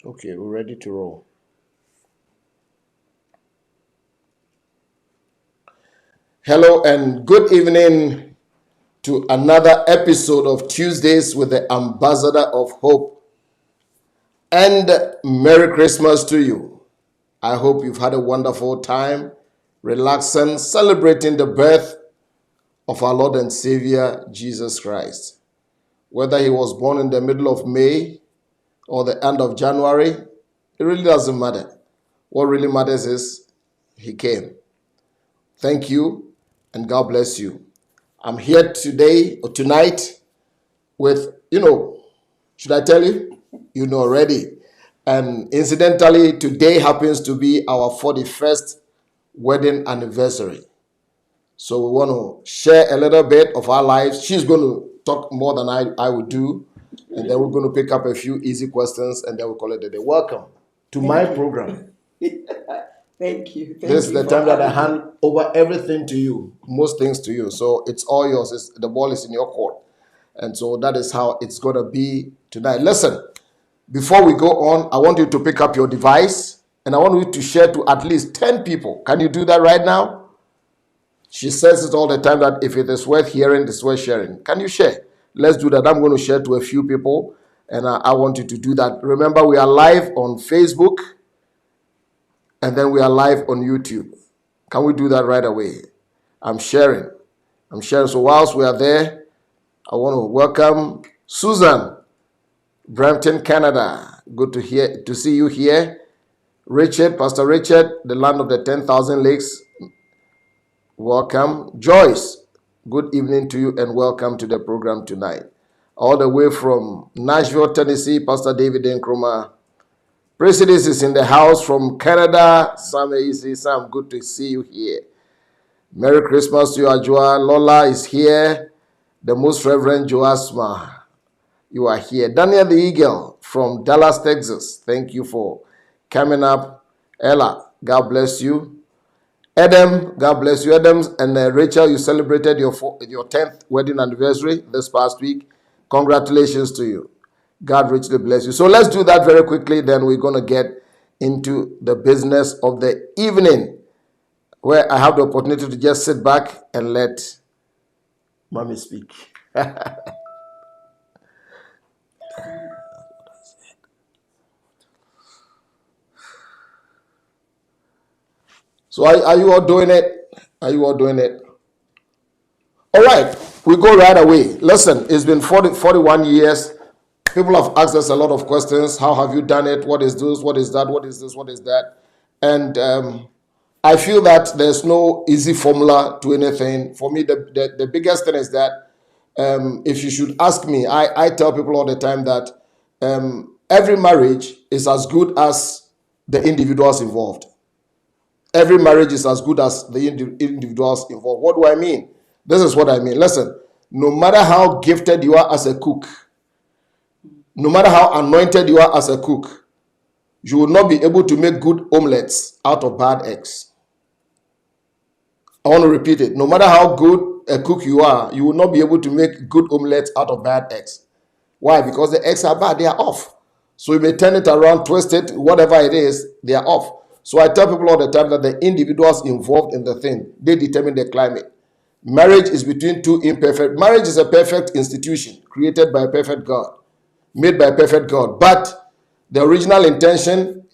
Okay, we're ready to roll. Hello and good evening to another episode of Tuesdays with the Ambassador of Hope. And Merry Christmas to you. I hope you've had a wonderful time, relaxing, celebrating the birth of our Lord and Savior, Jesus Christ. Whether he was born in the middle of May or the end of January, it really doesn't matter. What really matters is he came. Thank you, and God bless you. I'm here today or tonight with, should I tell you? You know already. And incidentally, today happens to be our 41st wedding anniversary. So we want to share a little bit of our lives. She's going to talk more than I would do. And then we're going to pick up a few easy questions and then we'll call it a day. Welcome to my program. Thank you. This is the time that I hand over everything to you, most things to you. So it's all yours. The ball is in your court. And so that is how it's going to be tonight. Listen, before we go on, I want you to pick up your device and I want you to share to at least 10 people. Can you do that right now? She says it all the time that if it is worth hearing, it's worth sharing. Can you share? Let's do that. I'm going to share to a few people and I want you to do that. Remember, we are live on Facebook. And then we are live on YouTube. Can we do that right away? I'm sharing. So whilst we are there, I want to welcome Susan, Brampton, Canada. Good to see you here. Richard, Pastor Richard, the land of the 10,000 lakes. Welcome. Joyce, good evening to you and welcome to the program tonight. All the way from Nashville, Tennessee, Pastor David Nkrumah. President is in the house from Canada. Sam Easy, Sam, good to see you here. Merry Christmas to you, Ajua. Lola is here. The Most Reverend Joasma, you are here. Daniel the Eagle from Dallas, Texas. Thank you for coming up. Ella, God bless you. Adam, God bless you. Adams and Rachel, you celebrated your 10th wedding anniversary this past week. Congratulations to you. God richly bless you. So let's do that very quickly. Then we're going to get into the business of the evening where I have the opportunity to just sit back and let Mommy speak. So are you all doing it? Are you all doing it? All right. We go right away. Listen, it's been 41 years. People have asked us a lot of questions. How have you done it? What is this? What is that? What is this? What is that? And I feel that there's no easy formula to anything. For me, the biggest thing is that if you should ask me, I tell people all the time that every marriage is as good as the individuals involved. Every marriage is as good as the individuals involved. What do I mean? This is what I mean. Listen, no matter how gifted you are as a cook, no matter how anointed you are as a cook, you will not be able to make good omelets out of bad eggs. I want to repeat it. No matter how good a cook you are, you will not be able to make good omelets out of bad eggs. Why? Because the eggs are bad. They are off. So you may turn it around, twist it, whatever it is, they are off. So I tell people all the time that the individuals involved in the thing, they determine the climate. Marriage is between two imperfect. Marriage is a perfect institution created by a perfect God, made by a perfect God. But the original intention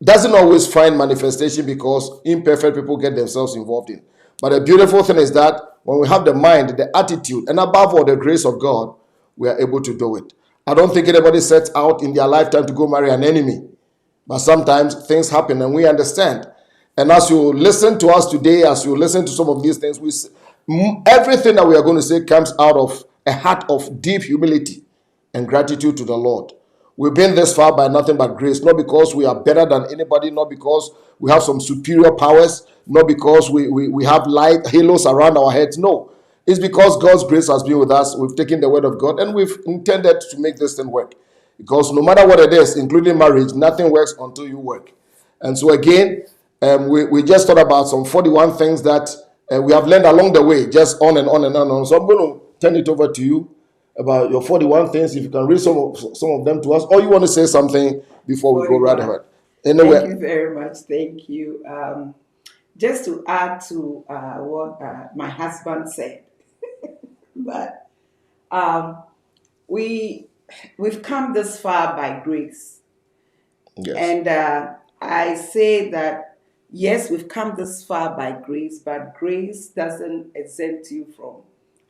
doesn't always find manifestation because imperfect people get themselves involved in. But the beautiful thing is that when we have the mind, the attitude, and above all the grace of God, we are able to do it. I don't think anybody sets out in their lifetime to go marry an enemy. But sometimes things happen and we understand. And as you listen to us today, as you listen to some of these things, everything that we are going to say comes out of a heart of deep humility and gratitude to the Lord. We've been this far by nothing but grace, not because we are better than anybody, not because we have some superior powers, not because we have light halos around our heads. No, it's because God's grace has been with us. We've taken the word of God and we've intended to make this thing work. Because no matter what it is, including marriage, nothing works until you work. And so again, we just thought about some 41 things that we have learned along the way, just on and on and on. So I'm going to turn it over to you. about your 41 things. If you can read some of them to us, or you want to say something before we go right 41. ahead. Thank you Anyway, very much. Thank you. Just to add to what my husband said, but um, we we've come this far by grace, yes, and I say that yes, we've come this far by grace, but grace doesn't exempt you from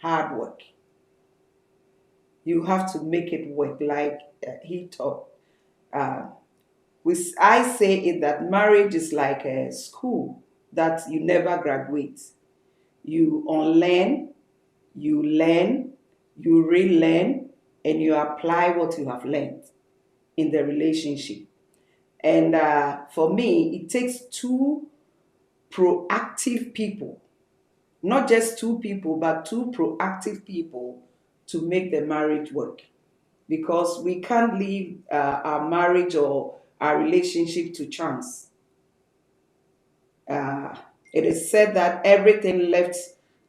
hard work. You have to make it work, like he taught. Uh, I say it that marriage is like a school that you never graduate. You unlearn, you learn, you relearn, and you apply what you have learned in the relationship. And for me, it takes two proactive people, not just two people, but two proactive people to make the marriage work. Because we can't leave our marriage or our relationship to chance. Uh, it is said that everything left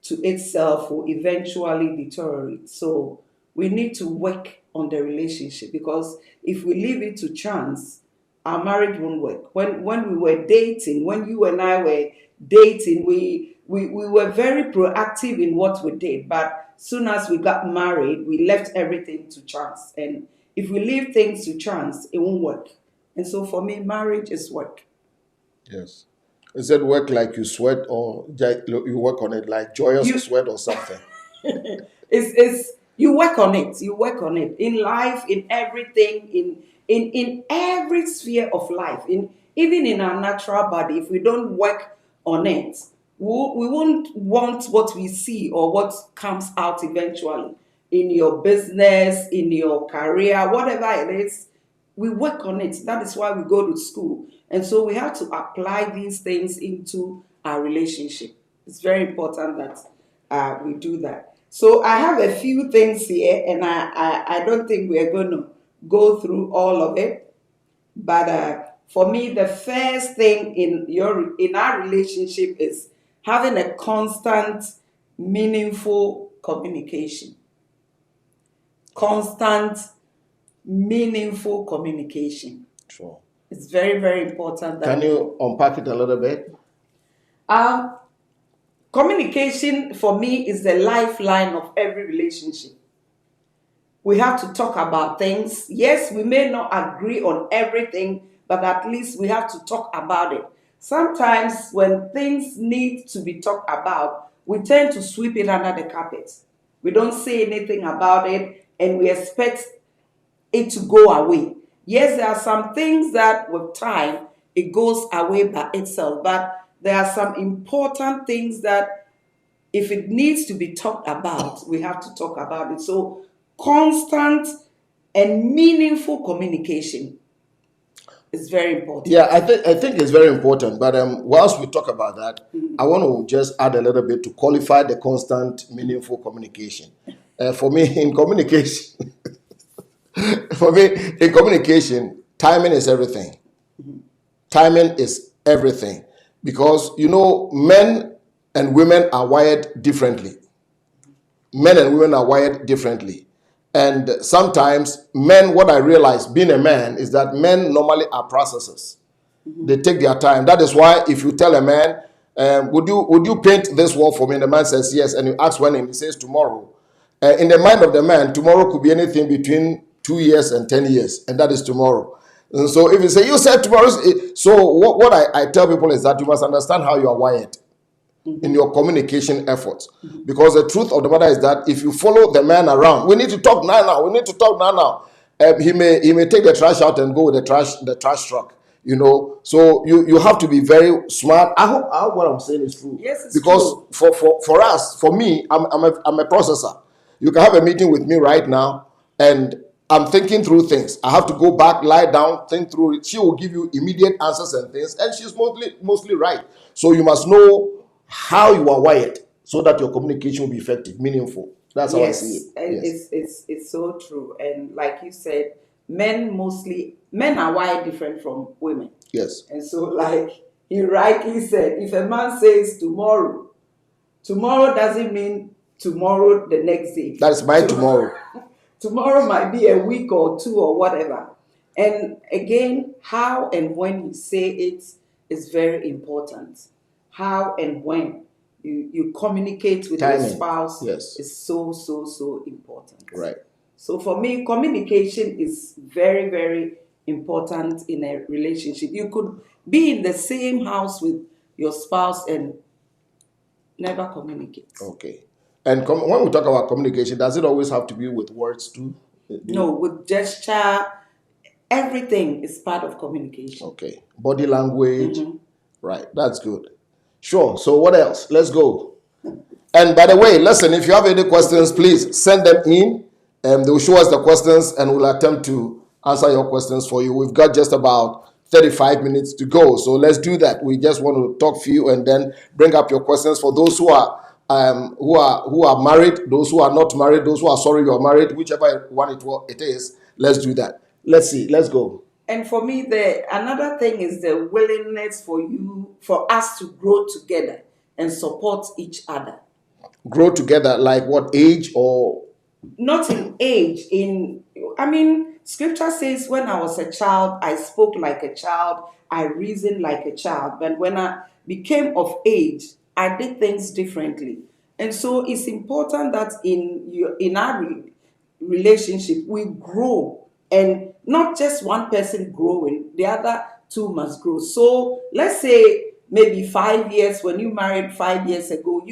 to itself will eventually deteriorate. So we need to work on the relationship, because if we leave it to chance, our marriage won't work. When we were dating, when you and I were dating, we were very proactive in what we did. But soon as we got married, we left everything to chance. And if we leave things to chance, it won't work. And so for me, marriage is work. yes. Is it work like you sweat, or you work on it like joyous You sweat or something? it's you work on it. You work on it in life, in everything, in every sphere of life, in even in our natural body. If we don't work on it, we won't want what we see or what comes out eventually in your business, in your career, whatever it is. We work on it. That is why we go to school. And so we have to apply these things into our relationship. It's very important that we do that. So I have a few things here, and I don't think we're going to go through all of it. But for me, the first thing in our relationship is having a constant, meaningful communication. Constant, meaningful communication. Sure. It's very, very important Can that you unpack it a little bit? um, communication for me is the lifeline of every relationship. We have to talk about things. Yes, we may not agree on everything, but at least we have to talk about it. Sometimes when things need to be talked about, we tend to sweep it under the carpet. We don't say anything about it, and we expect it to go away. Yes, there are some things that with time it goes away by itself, but there are some important things that if it needs to be talked about, we have to talk about it. So constant and meaningful communication is very important. Yeah, I think it's very important. But whilst we talk about that, I want to just add a little bit to qualify the constant, meaningful communication. For me, in communication, for me, in communication, timing is everything. Timing is everything, because men and women are wired differently. Men and women are wired differently. And sometimes men, what I realize being a man is that men normally are processors. They take their time. That is why if you tell a man, would you paint this wall for me? And the man says yes, and you ask when, and he says tomorrow. In the mind of the man, tomorrow could be anything between 2 years and 10 years, and that is tomorrow. And so if you say, you said tomorrow, so what I tell people is that you must understand how you are wired in your communication efforts. Because the truth of the matter is that if you follow the man around, we need to talk now. We need to talk now. He may take the trash out and go with the trash truck. So you have to be very smart. I hope what I'm saying is true. Yes, it's Because true. for me, I'm a processor. You can have a meeting with me right now, and I'm thinking through things. I have to go back, lie down, think through it. She will give you immediate answers and things, and she's mostly right. So you must know how you are wired so that your communication will be effective, meaningful. That's how I see it. Yes, and Yes. it's so true. And like you said, men are wired different from women. Yes. And so, like he rightly said, if a man says tomorrow, tomorrow doesn't mean tomorrow the next day. That's my tomorrow. Tomorrow might be a week or two or whatever. And again, how and when you say it is very important. How and when you communicate with your Timing. spouse Yes. is so important. Right. So for me, communication is very, very important in a relationship. You could be in the same house with your spouse and never communicate. Okay. And when we talk about communication, does it always have to be with words too? No, with gesture, everything is part of communication. Okay. Body language. Right. That's good. Sure. So what else? Let's go. And by the way, listen, if you have any questions, please send them in. They'll show us the questions and we'll attempt to answer your questions for you. We've got just about 35 minutes to go. So let's do that. We just want to talk to you and then bring up your questions for those who are married, those who are not married, those who are sorry you're married, whichever one it is. Let's do that. Let's see. Let's go. And for me, another thing is the willingness for us to grow together and support each other. Grow together, like what age or? Not in age. Scripture says, when I was a child, I spoke like a child, I reasoned like a child. But when I became of age, I did things differently. And so it's important that in our relationship, we grow, and not just one person growing, the other two must grow. So let's say maybe 5 years, when you married 5 years ago,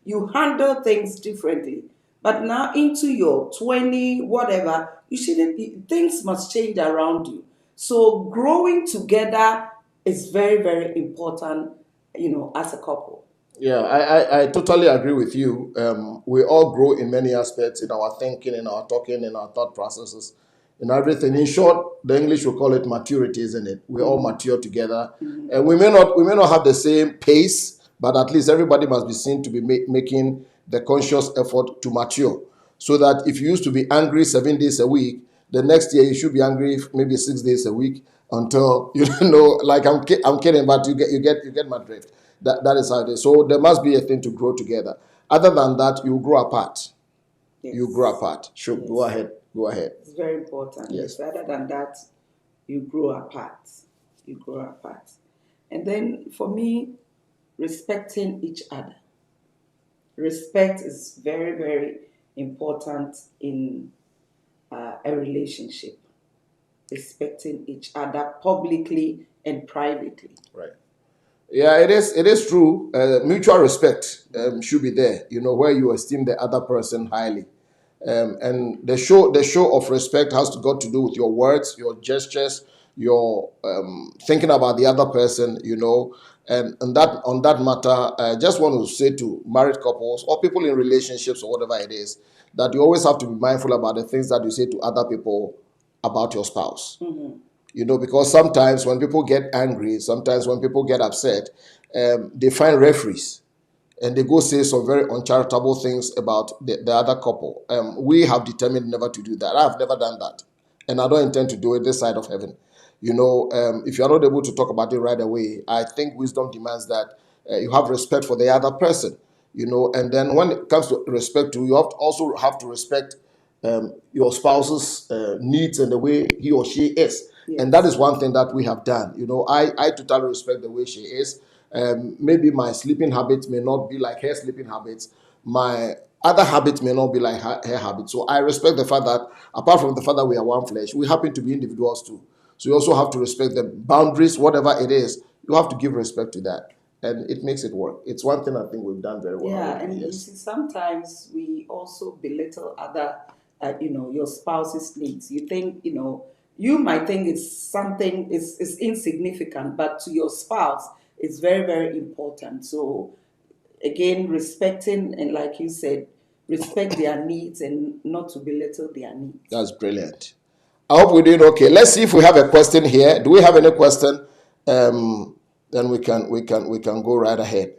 you handle things differently. But now into your 20, whatever, things must change around you. So growing together is very, very important, as a couple. Yeah, I totally agree with you. We all grow in many aspects, in our thinking, in our talking, in our thought processes, in everything. In short, the English will call it maturity, isn't it? We all mature together, and we may not have the same pace, but at least everybody must be seen to be making the conscious effort to mature, so that if you used to be angry 7 days a week, the next year you should be angry maybe 6 days a week until like I'm kidding, but you get my drift. That is how it is. So there must be a thing to grow together. Other than that, you grow apart. Yes. You grow apart. Sure, yes. Go ahead. It's very important. Yes. Other than that, you grow apart. And then for me, respecting each other. Respect is very, very important in a relationship. Respecting each other publicly and privately. Right. Yeah, it is true. Mutual respect should be there, where you esteem the other person highly. And the show of respect has got to do with your words, your gestures, your thinking about the other person, and that on that matter, I just want to say to married couples or people in relationships or whatever it is, that you always have to be mindful about the things that you say to other people about your spouse. Because sometimes when people get angry, sometimes when people get upset, they find referees and they go say some very uncharitable things about the other couple. We have determined never to do that. I have never done that, and I don't intend to do it this side of heaven. If you're not able to talk about it right away, I think wisdom demands that you have respect for the other person, and then when it comes to respect, you also have to respect your spouse's needs and the way he or she is. Yes. And that is one thing that we have done. I totally respect the way she is. Maybe my sleeping habits may not be like her sleeping habits. My other habits may not be like her habits. So I respect the fact that apart from the fact that we are one flesh, we happen to be individuals too. So you also have to respect the boundaries, whatever it is. You have to give respect to that. And it makes it work. It's one thing I think we've done very well. Yeah, and you see, sometimes we also belittle other, your spouse's needs. You think, you might think it's something is insignificant, but to your spouse, it's very, very important. So again, respecting, and like you said, respect their needs and not to belittle their needs. That's brilliant. I hope we're doing okay. Let's see if we have a question here. Do we have any question? Then we can go right ahead.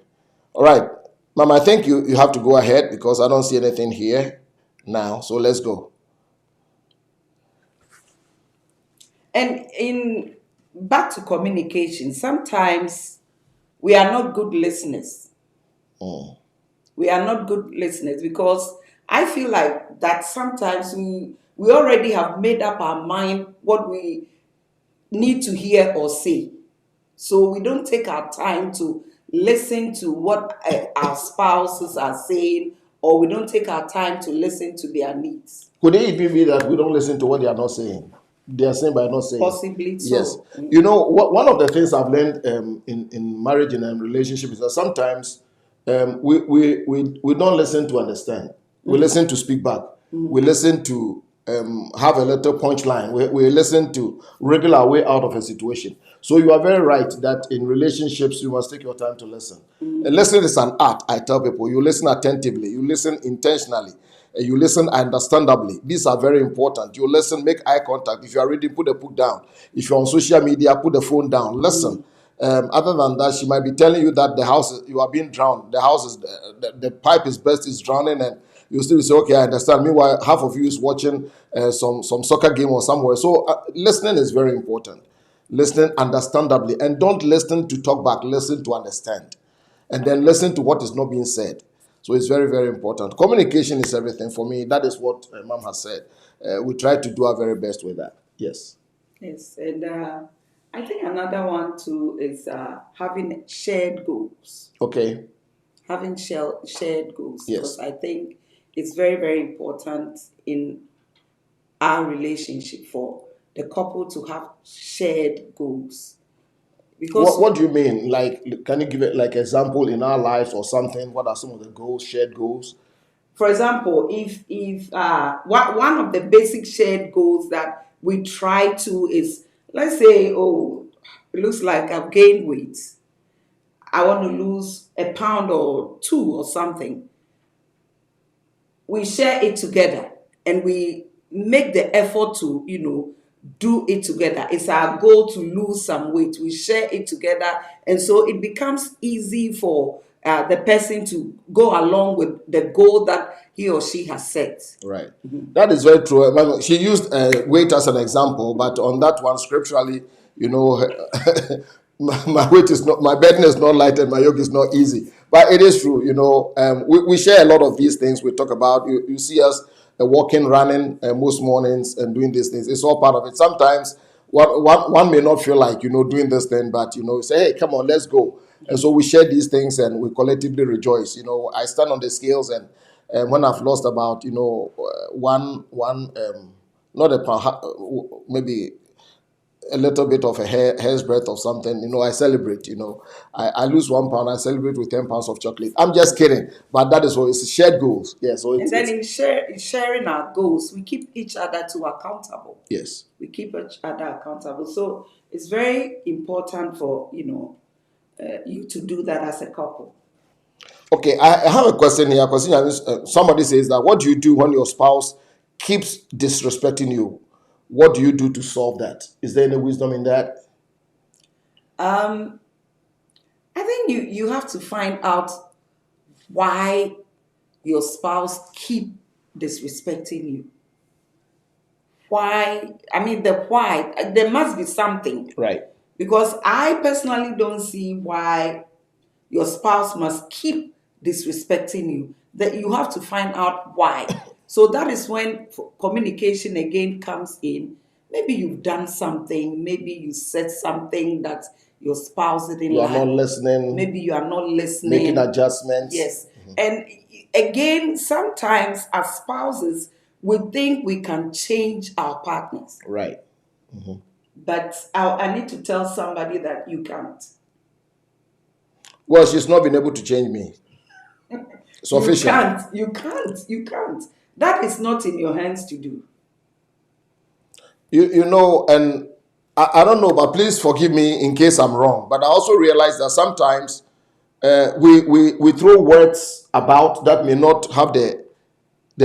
All right, Mama, I think you have to go ahead because I don't see anything here now. So let's go. And back to communication, sometimes we are not good listeners. We are not good listeners because I feel like that sometimes we already have made up our mind what we need to hear or say. So we don't take our time to listen to what our spouses are saying, or we don't take our time to listen to their needs. Could it even be that we don't listen to what they are not saying? They are saying by not saying. Possibly Yes. so. You know, one of the things I've learned in marriage and in relationship is that sometimes we don't listen to understand. We listen to speak back. We listen to have a little punchline. We listen to wriggle our way out of a situation. So you are very right that in relationships you must take your time to listen. And listening is an art. I tell people, you listen attentively, you listen intentionally, you listen understandably. These are very important. You listen, make eye contact. If you are reading, put the book down. If you're on social media, put the phone down. Listen. Other than that, she might be telling you that the house you are being drowned. The house is the pipe is burst, is drowning, and you still say, "Okay, I understand." Meanwhile, half of you is watching some soccer game or somewhere. So listening is very important. Listening understandably, and don't listen to talk back. Listen to understand, and then listen to what is not being said. So it's very, very important. Communication is everything for me. That is what Mom has said. We try to do our very best with that. Yes. Yes, and I think another one too is having shared goals. Okay. Having shared goals, Yes. because I think it's very, very important in our relationship for the couple to have shared goals. Because What do you mean? Like, can you give it like example in our lives or something? What are some of the goals, shared goals? for example, if one of the basic shared goals that we try to is, let's say, oh, it looks like I've gained weight. I want to lose a pound or two or something. We share it together and we make the effort to, do it together. It's our goal to lose some weight. We share it together, and so it becomes easy for the person to go along with the goal that he or she has set. Right. That is very true. She used weight as an example, but on that one, scripturally, my weight is not, my burden is not light and my yoke is not easy. But it is true, we share a lot of these things we talk about. You see us walking, running most mornings and doing these things. It's all part of it. Sometimes one may not feel like, doing this thing, but, say, hey, come on, let's go. And so we share these things and we collectively rejoice. I stand on the scales and when I've lost about, not a pound, maybe a little bit of a hair's breadth of something, I celebrate, I lose 1 pound, I celebrate with 10 pounds of chocolate. I'm just kidding, but that is what it's shared goals. Yeah, so and then in sharing our goals, we keep each other to accountable. Yes. We keep each other accountable. So it's very important for, you to do that as a couple. Okay, I have a question here. Somebody says that, what do you do when your spouse keeps disrespecting you? What do you do to solve that? Is there any wisdom in that? I think you have to find out why your spouse keep disrespecting you. Why? I mean, the why. There must be something. Right. Because I personally don't see why your spouse must keep disrespecting you. That you have to find out why. So that is when communication again comes in. Maybe you've done something. Maybe you said something that your spouse didn't like. You are not listening. Maybe you are not listening. Making adjustments. Yes. And again, sometimes as spouses, we think we can change our partners. Right. But I need to tell somebody that you can't. Well, she's not been able to change me. Sufficient. You can't. That is not in your hands to do. And I don't know, but please forgive me in case I'm wrong. But I also realize that sometimes we throw words about that may not have the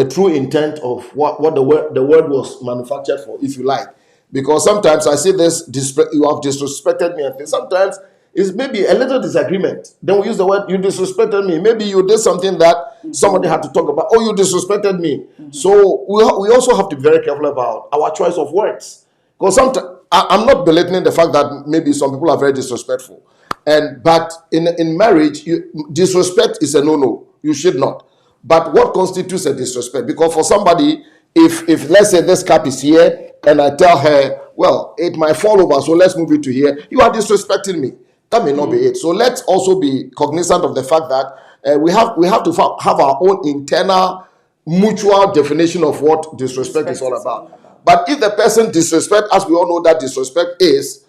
true intent of what the word was manufactured for, if you like. Because sometimes I say this, you have disrespected me, and sometimes it's maybe a little disagreement. Then we use the word, you disrespected me. Maybe you did something that somebody had to talk about. Oh, you disrespected me. So we also have to be very careful about our choice of words. Because sometimes, I'm not belittling the fact that maybe some people are very disrespectful. But in marriage, disrespect is a no-no. You should not. But what constitutes a disrespect? Because for somebody, if let's say this cup is here and I tell her, well, it might fall over, so let's move it to here, you are disrespecting me. That may not be it. So let's also be cognizant of the fact that we have to have our own internal mutual definition of what disrespect is all about. But if the person disrespect, as we all know that disrespect is,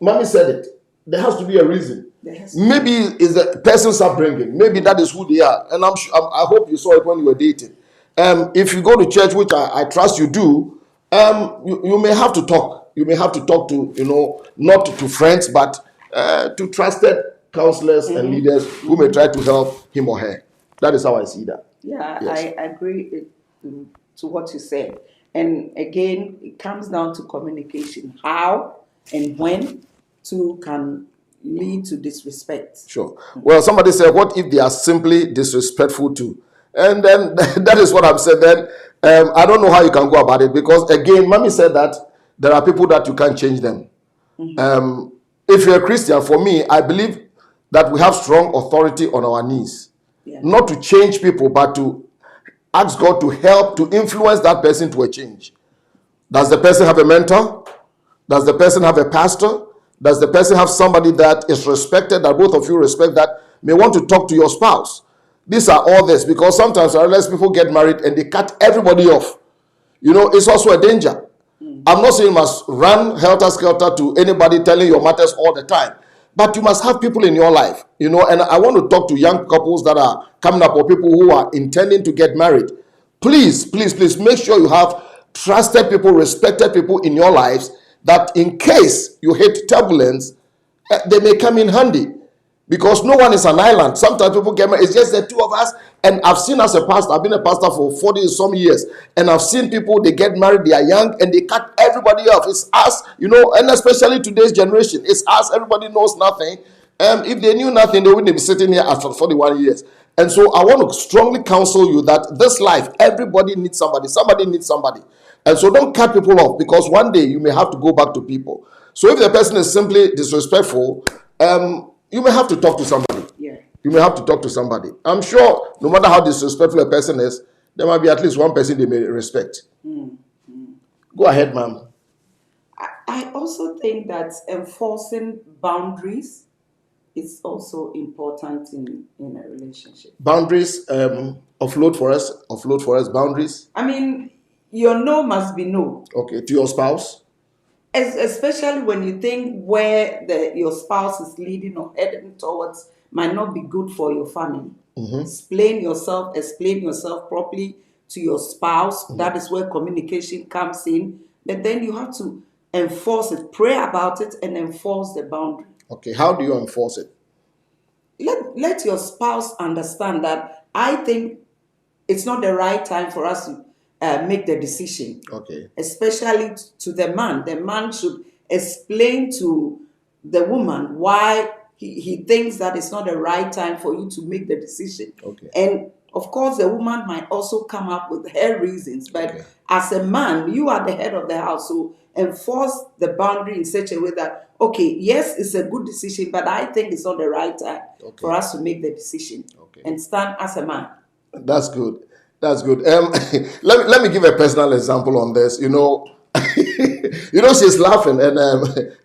Mommy said it, there has to be a reason. Maybe it's the person's upbringing. Maybe that is who they are. And I hope you saw it when you were dating. If you go to church, which I trust you do, you may have to talk. You may have to talk to, not to friends, but to trusted counselors and leaders who may try to help him or her. That is how I see that. Yeah, yes. I agree to what you said. And again, it comes down to communication. How and when to can lead to disrespect. Sure. Well, somebody said, what if they are simply disrespectful too? And then that is what I've said then. I don't know how you can go about it because, again, Mommy said that there are people that you can't change them. If you're a Christian, for me, I believe that we have strong authority on our knees. Yeah. Not to change people, but to ask God to help, to influence that person to a change. Does the person have a mentor? Does the person have a pastor? Does the person have somebody that is respected, that both of you respect, that may want to talk to your spouse? These are all this, because sometimes I realize people get married and they cut everybody off. It's also a danger. I'm not saying you must run helter-skelter to anybody telling your matters all the time, but you must have people in your life, and I want to talk to young couples that are coming up or people who are intending to get married. Please, please, please make sure you have trusted people, respected people in your lives that in case you hit turbulence, they may come in handy. Because no one is an island. Sometimes people get married, it's just the two of us. And I've seen as a pastor, I've been a pastor for 40 some years, and I've seen people, they get married, they are young, and they cut everybody off. It's us, and especially today's generation, it's us, everybody knows nothing. If they knew nothing, they wouldn't be sitting here after 41 years. And so I want to strongly counsel you that this life, everybody needs somebody needs somebody. And so don't cut people off, because one day you may have to go back to people. So if the person is simply disrespectful, you may have to talk to somebody. Yeah. You may have to talk to somebody. I'm sure no matter how disrespectful a person is, there might be at least one person they may respect. Go ahead, ma'am. I also think that enforcing boundaries is also important in a relationship. Boundaries, offload for us, boundaries. I mean, your no must be no. Okay, to your spouse? Especially when you think where your spouse is leading or heading towards might not be good for your family. Explain yourself properly to your spouse. That is where communication comes in. But then you have to enforce it, pray about it, and enforce the boundary. Okay, how do you enforce it? Let your spouse understand that I think it's not the right time for us to make the decision. Okay. Especially to the man. The man should explain to the woman why he thinks that it's not the right time for you to make the decision. Okay. And of course, the woman might also come up with her reasons. But as a man, you are the head of the house. So enforce the boundary in such a way that, okay, yes, it's a good decision, but I think it's not the right time for us to make the decision. Okay. And stand as a man. That's good. That's good. Let me give a personal example on this. She's laughing, and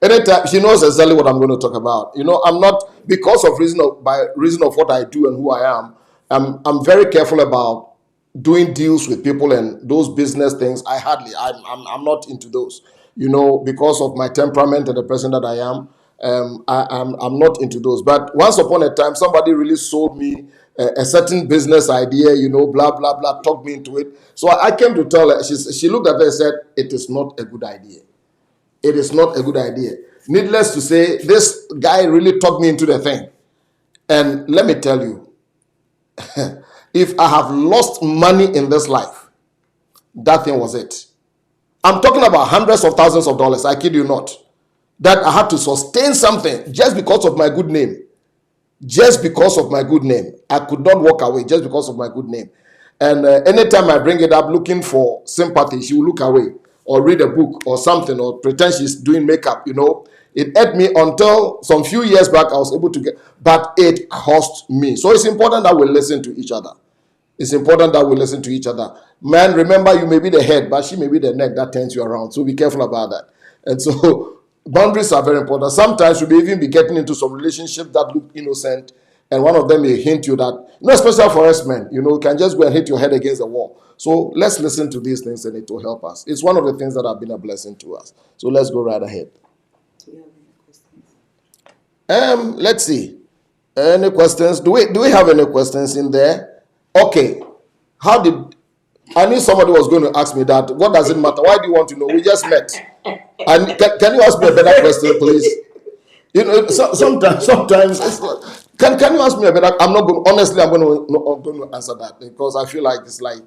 anytime she knows exactly what I'm going to talk about. I'm not, because of reason of what I do and who I am. I'm very careful about doing deals with people and those business things. I'm not into those. Because of my temperament and the person that I am. I'm not into those. But once upon a time, somebody really sold me a certain business idea, blah, blah, blah, talked me into it. So I came to tell her, she looked at me and said, it is not a good idea. It is not a good idea. Needless to say, this guy really talked me into the thing. And let me tell you, if I have lost money in this life, that thing was it. I'm talking about hundreds of thousands of dollars, I kid you not, that I had to sustain something just because of my good name. Just because of my good name. I could not walk away just because of my good name. And anytime I bring it up looking for sympathy, she will look away. or read a book or something, or pretend she's doing makeup, It ate me until some few years back I was able to get, but it cost me. So it's important that we listen to each other. It's important that we listen to each other. Man, remember, you may be the head, but she may be the neck that turns you around. So be careful about that. And so boundaries are very important. Sometimes you may even be getting into some relationships that look innocent, and one of them may hint you that, especially for us men, you can just go and hit your head against the wall. So let's listen to these things and it will help us. It's one of the things that have been a blessing to us. So let's go right ahead. Let's see. Any questions? Do we have any questions in there? Okay. I knew somebody was going to ask me that. What does it matter? Why do you want to know? We just met. And can you ask me a better question, please? Sometimes it's like, can you ask me a better? I'm not going. Honestly, I'm going to answer that, because I feel like it's like,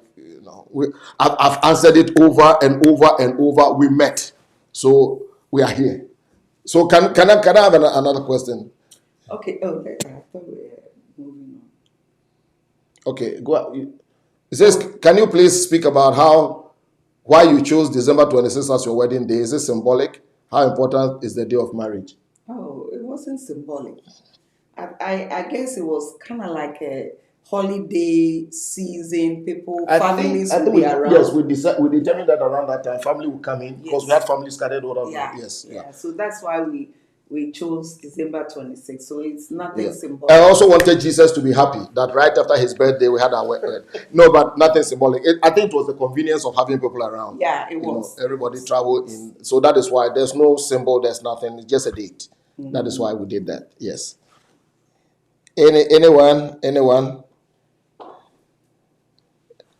I've answered it over and over and over. We met, so we are here. So can I have another question? Okay. Oh, I thought we were moving on. Okay, go ahead. It says, can you please speak about why you chose December 26th as your wedding day? Is it symbolic? How important is the day of marriage? Oh, it wasn't symbolic. I guess it was kind of like a holiday season. Families will be around. Yes, we determined that around that time family will come in, because we had families scattered all over. Yes. So that's why we chose December 26th. So it's nothing symbolic. I also wanted Jesus to be happy that right after his birthday we had our wedding. No, but nothing symbolic. I think it was the convenience of having people around. Yeah, it was. Everybody traveled in. So that is why there's no symbol, there's nothing. It's just a date. Mm-hmm. That is why we did that. Yes. Anyone?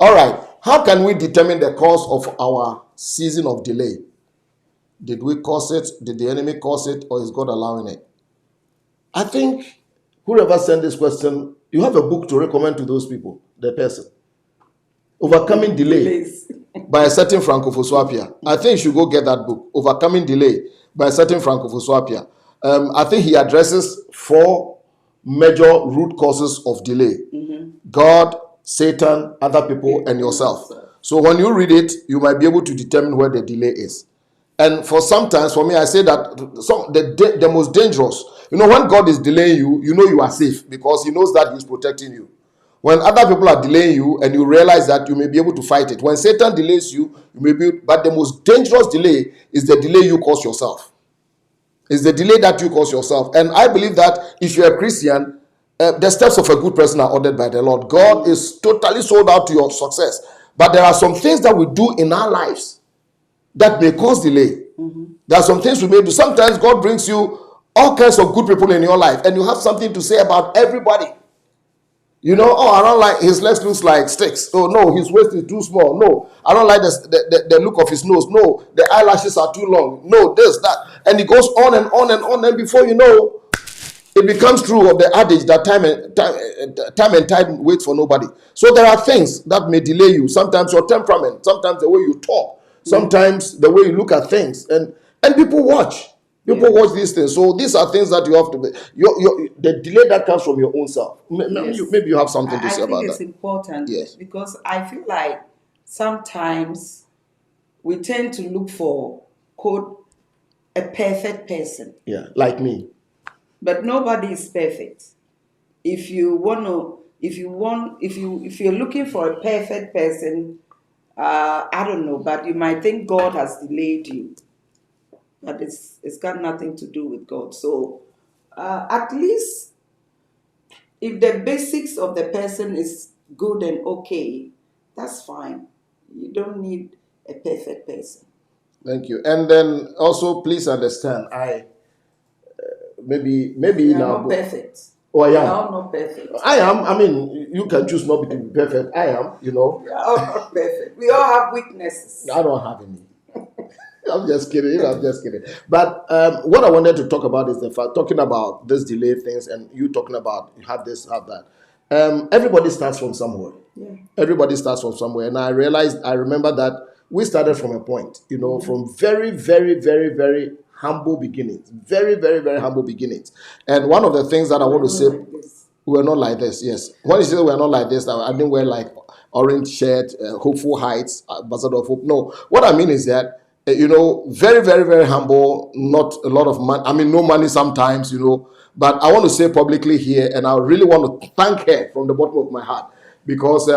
All right. How can we determine the cause of our season of delay? Did we cause it? Did the enemy cause it? Or is God allowing it? I think whoever sent this question, you have a book to recommend to those people, the person. Overcoming Delay by a certain Ofosu-Appiah. I think you should go get that book, Overcoming Delay by a certain Ofosu-Appiah. I think he addresses 4 major root causes of delay. Mm-hmm. God, Satan, other people, and yourself. So when you read it, you might be able to determine where the delay is. And for me, I say that the most dangerous, when God is delaying you, you are safe, because he knows that he's protecting you. When other people are delaying you and you realize that, you may be able to fight it. When Satan delays you, but the most dangerous delay is the delay you cause yourself. It's the delay that you cause yourself. And I believe that if you're a Christian, the steps of a good person are ordered by the Lord. God is totally sold out to your success. But there are some things that we do in our lives that may cause delay. Mm-hmm. There are some things we may do. Sometimes God brings you all kinds of good people in your life, and you have something to say about everybody. I don't like his legs looks like sticks. Oh no, his waist is too small. No, I don't like the look of his nose. No, the eyelashes are too long. No, this, that. And it goes on and on and on. And before you know, it becomes true of the adage that time and tide waits for nobody. So there are things that may delay you. Sometimes your temperament, sometimes the way you talk, sometimes the way you look at things. And people watch. People watch these things. So these are things that you have to be. The delay that comes from your own self. Maybe you have something to say about that. I think it's important. Yes. Because I feel like sometimes we tend to look for, quote, a perfect person. Yeah, like me. But nobody is perfect. If you're looking for a perfect person, I don't know, but you might think God has delayed you. But it's got nothing to do with God. So at least if the basics of the person is good and okay, that's fine. You don't need a perfect person. Thank you. And then also, please understand, maybe you are not perfect. Oh, I am. We are all not perfect. I am. I mean, you can choose not to be perfect. I am. We are all not perfect. We all have weaknesses. I don't have any. I'm just kidding. But what I wanted to talk about is the fact, talking about this delay things, and you talking about you have this, have that. Everybody starts from somewhere. Yeah. Everybody starts from somewhere. And I remember that we started from a point, from very, very, very, very humble beginnings. Very, very, very humble beginnings. And one of the things that I want to say, we were not like this, yes. When you say we are not like this, I didn't wear like orange shirt, hopeful heights, ambassador of hope. No, what I mean is that very, very, very humble, not a lot of money. I mean, no money sometimes, but I want to say publicly here, and I really want to thank her from the bottom of my heart, because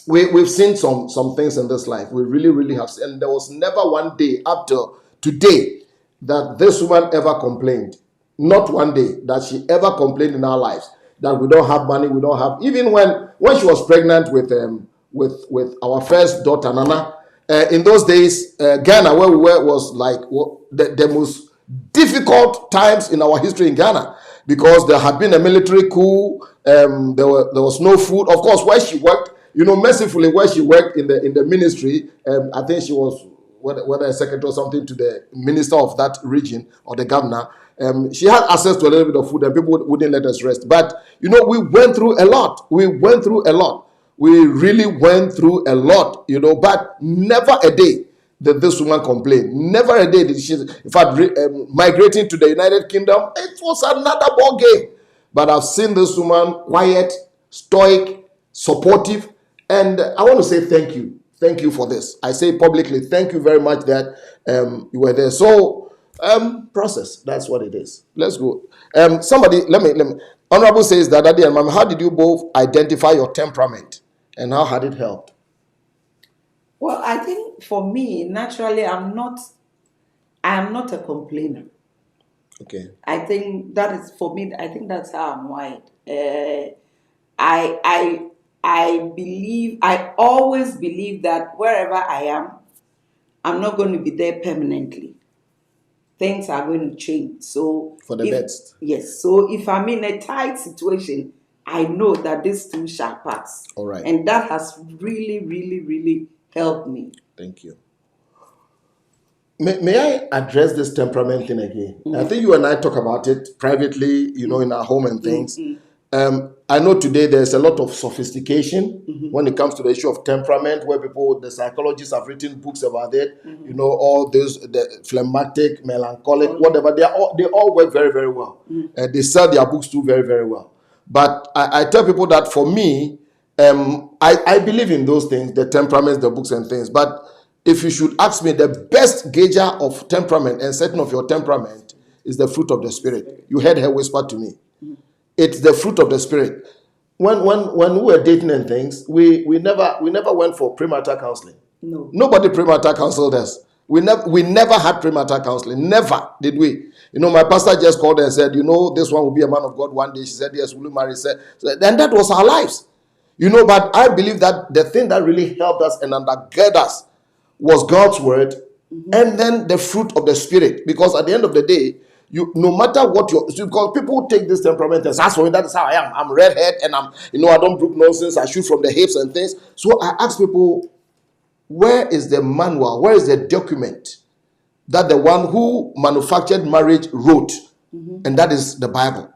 we've seen some things in this life. We really, really have seen. And there was never one day up till today that this woman ever complained. Not one day that she ever complained in our lives that we don't have money, we don't have. Even when she was pregnant with our first daughter, Nana, in those days, Ghana, where we were, was like the most difficult times in our history in Ghana, because there had been a military coup. There was no food. Of course, where she worked, mercifully, where she worked in the ministry, I think she was whether a secretary or something to the minister of that region or the governor. She had access to a little bit of food, and people wouldn't let us rest. But we went through a lot. We really went through a lot, but never a day did this woman complain. Never a day did she. In fact, migrating to the United Kingdom, it was another ball game. But I've seen this woman quiet, stoic, supportive, and I want to say thank you. Thank you for this. I say publicly, thank you very much that you were there. So, process. That's what it is. Let's go. Somebody, let me. Honorable says that, Daddy and Mom, how did you both identify your temperament, and how had it helped? Well, I think for me, naturally, I am not a complainer. Okay. I think that is for me. I think that's how I'm wired. I always believe that wherever I am, I'm not going to be there permanently. Things are going to change. So for the best. Yes. So if I'm in a tight situation, I know that this too shall pass. All right. And that has really, really, really helped me. Thank you. May I address this temperament thing again? I think you and I talk about it privately, in our home and things. I know today there's a lot of sophistication when it comes to the issue of temperament, where the psychologists have written books about it. All those, the phlegmatic, melancholic, whatever, they all work very, very well. They sell their books too very, very well. But I tell people that for me, I believe in those things, the temperaments, the books and things. But if you should ask me, the best gauger of temperament and setting of your temperament is the fruit of the Spirit. You heard her whisper to me. It's the fruit of the Spirit. When we were dating and things, we never went for premarital counseling. No. Nobody premarital counseled us. We never had premarital counseling. Never did we. My pastor just called and said, this one will be a man of God one day. She said, yes, will you marry? And that was our lives. But I believe that the thing that really helped us and undergirded us was God's word, and then the fruit of the Spirit. Because at the end of the day, no matter what because people take this temperament and say, that's for me, that is how I am. I'm redhead, and I don't brook nonsense. I shoot from the hips and things. So I ask people, where is the manual? Where is the document that the one who manufactured marriage wrote? And that is the Bible.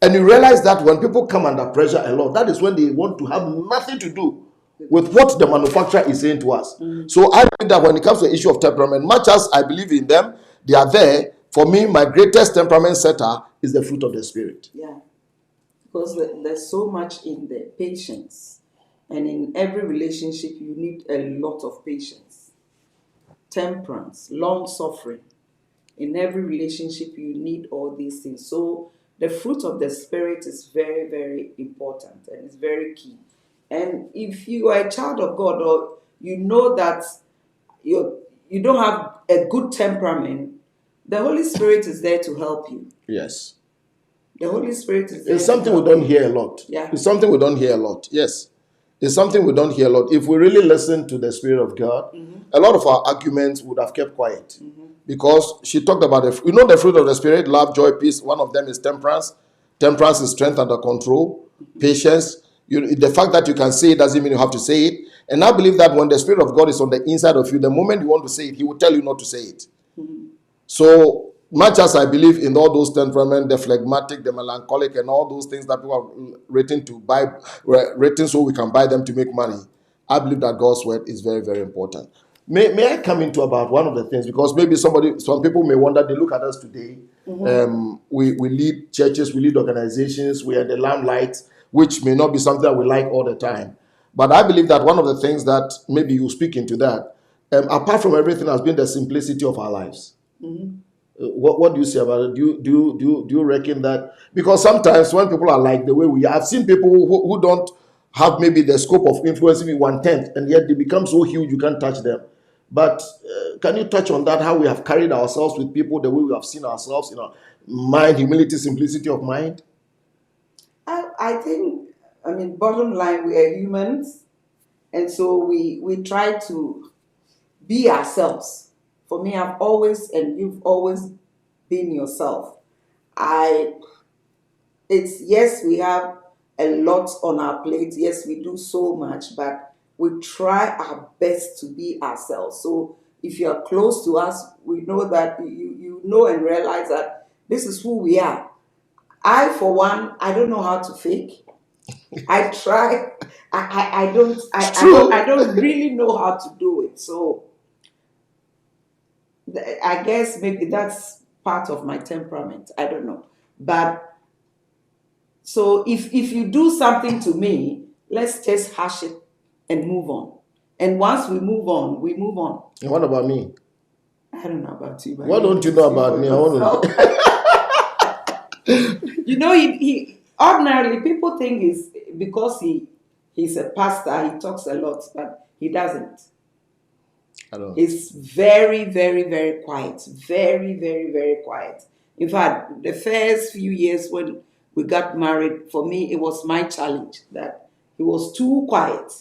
And you realize that when people come under pressure a lot, that is when they want to have nothing to do with what the manufacturer is saying to us. So I think that when it comes to the issue of temperament, much as I believe in them, they are there. For me, my greatest temperament setter is the fruit of the Spirit. Yeah. Because there's so much in the patience. And in every relationship, you need a lot of patience. Temperance, long suffering. In every relationship, you need all these things. So the fruit of the Spirit is very, very important, and it's very key. And if you are a child of God, or you know that you don't have a good temperament, the Holy Spirit is there to help you. Yes. The Holy Spirit is there. It's something we don't hear a lot. Yeah. It's something we don't hear a lot. Yes. It's something we don't hear a lot. If we really listen to the Spirit of God, a lot of our arguments would have kept quiet. Because she talked about the fruit of the Spirit, love, joy, peace. One of them is temperance. Temperance is strength under control, patience. The fact that you can say it doesn't mean you have to say it. And I believe that when the Spirit of God is on the inside of you, the moment you want to say it, He will tell you not to say it. So much as I believe in all those temperament, the phlegmatic, the melancholic, and all those things that people have written so we can buy them to make money, I believe that God's word is very, very important. May I come into about one of the things, because maybe some people may wonder, they look at us today, we lead churches, we lead organizations, we are the limelight, which may not be something that we like all the time. But I believe that one of the things that maybe you speak into that, apart from everything, has been the simplicity of our lives. What do you say about it? Do you reckon that? Because sometimes when people are like the way we are, I've seen people who don't have maybe the scope of influence maybe 1/10, and yet they become so huge you can't touch them. But can you touch on that? How we have carried ourselves with people, the way we have seen ourselves, mind, humility, simplicity of mind. I think, I mean, bottom line, we are humans, and so we try to be ourselves. For me, I've always, and you've always been yourself. I it's yes, we have a lot on our plate. Yes, we do so much, but we try our best to be ourselves. So if you are close to us, we know that you know and realize that this is who we are. I, for one, I don't know how to fake. I try. I don't. It's true. I don't really know how to do it. So I guess maybe that's part of my temperament. I don't know, but so if you do something to me, let's just hush it and move on. And once we move on, we move on. And what about me? I don't know about you, but What don't you know about me? I want to. He ordinarily people think is because he's a pastor, he talks a lot, but he doesn't. I don't know. He's very, very, very quiet. Very, very, very quiet. In fact, the first few years when we got married, for me, it was my challenge that he was too quiet.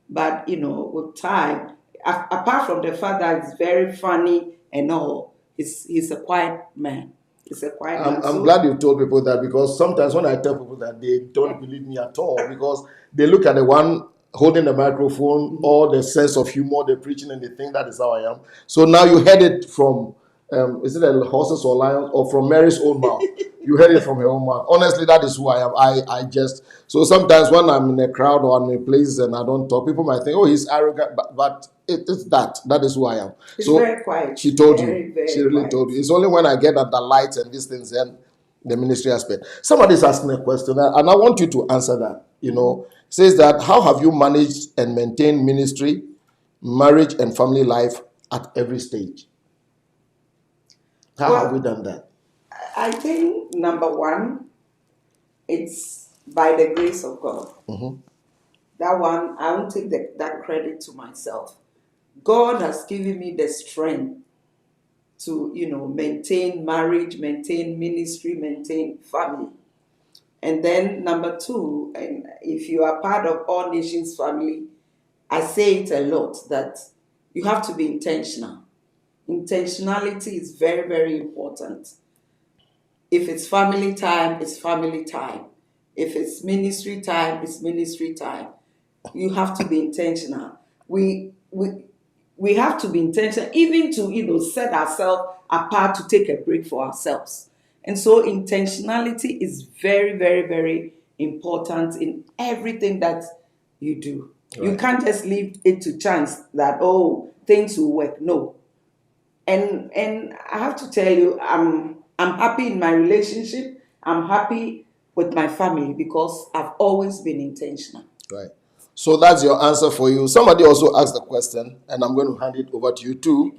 But, with time, apart from the fact that he's very funny and all, he's a quiet man. He's a quiet man. I'm glad you told people that, because sometimes when I tell people that, they don't believe me at all, because they look at the one holding the microphone or the sense of humor, the preaching, and they think that is how I am. So now you heard it from, is it a horses or lions, or from Mary's own mouth? You heard it from her own mouth. Honestly, that is who I am. I just, so sometimes when I'm in a crowd or I'm in places and I don't talk, people might think, oh, he's arrogant, but it's that. That is who I am. He's so very quiet. She told very, you. Very she really quiet. told you. It's only when I get at the lights and these things, then the ministry aspect. Somebody's asking a question, and I want you to answer that. Says that, how have you managed and maintained ministry, marriage, and family life at every stage? How have we done that? I think number one, it's by the grace of God. That one, I won't take that credit to myself. God has given me the strength to, maintain marriage, maintain ministry, maintain family. And then number two, and if you are part of All Nations family, I say it a lot that you have to be intentional. Intentionality is very, very important. If it's family time, it's family time. If it's ministry time, it's ministry time. You have to be intentional. We have to be intentional, even to set ourselves apart to take a break for ourselves. And so intentionality is very, very, very important in everything that you do. Right. You can't just leave it to chance that, things will work. No. And I have to tell you, I'm happy in my relationship. I'm happy with my family because I've always been intentional. Right. So that's your answer for you. Somebody also asked the question, and I'm going to hand it over to you too.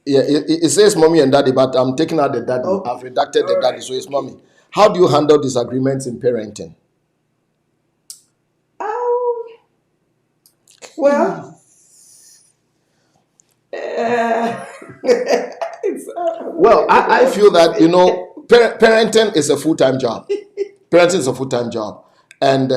Yeah, it says mommy and daddy, but I'm taking out the daddy. Okay. I've redacted the daddy, so it's mommy. How do you handle disagreements in parenting? Well, well, I feel that, parenting is a full-time job. Parenting is a full-time job. And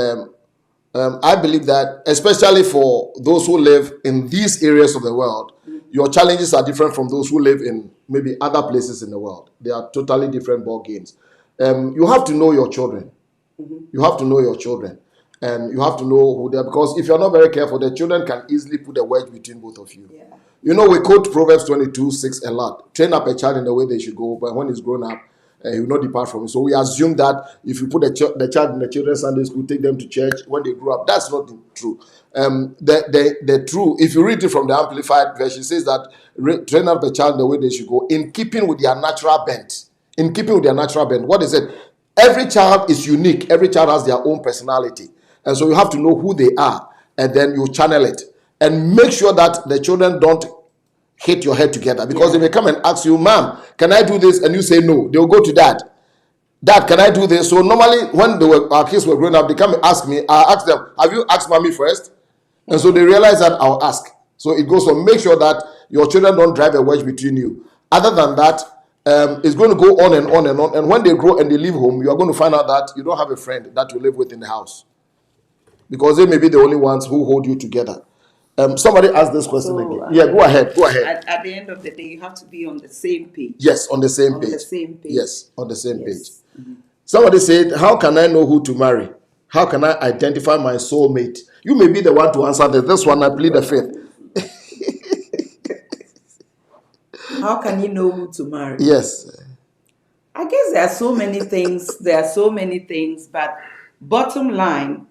I believe that, especially for those who live in these areas of the world, your challenges are different from those who live in maybe other places in the world. They are totally different ball games. You have to know your children. You have to know your children. And you have to know who they are, because if you're not very careful, the children can easily put a wedge between both of you. Yeah. We quote Proverbs 22:6 a lot. Train up a child in the way they should go, but when he's grown up, he will not depart from it. So we assume that if you put the child in the children's Sunday school, take them to church when they grow up. That's not true. The true, if you read it from the Amplified version, it says that train up a child in the way they should go, in keeping with their natural bent. In keeping with their natural bent. What is it? Every child is unique. Every child has their own personality. And so you have to know who they are, and then you channel it. and make sure that the children don't hit your head together, because they may come and ask you, "Ma'am, can I do this?" and you say no. They'll go to dad. "Dad, can I do this?" So normally when our kids were growing up, they come and ask me. I ask them, "Have you asked mommy first?" And so they realize that I'll ask. So it goes on. Make sure that your children don't drive a wedge between you. Other than that, it's going to go on and on and on. And when they grow and they leave home, you are going to find out that you don't have a friend that you live with in the house, because they may be the only ones who hold you together. Somebody asked this question again. Yeah, go ahead. Go ahead. At the end of the day, you have to be on the same page. Yes, on the same On page. the same page. Yes, on the same page. Somebody said, "How can I know who to marry? How can I identify my soulmate?" You may be the one to answer this. This one, I plead the fifth. How can you know who to marry? Yes. I guess there are so many things. But bottom line,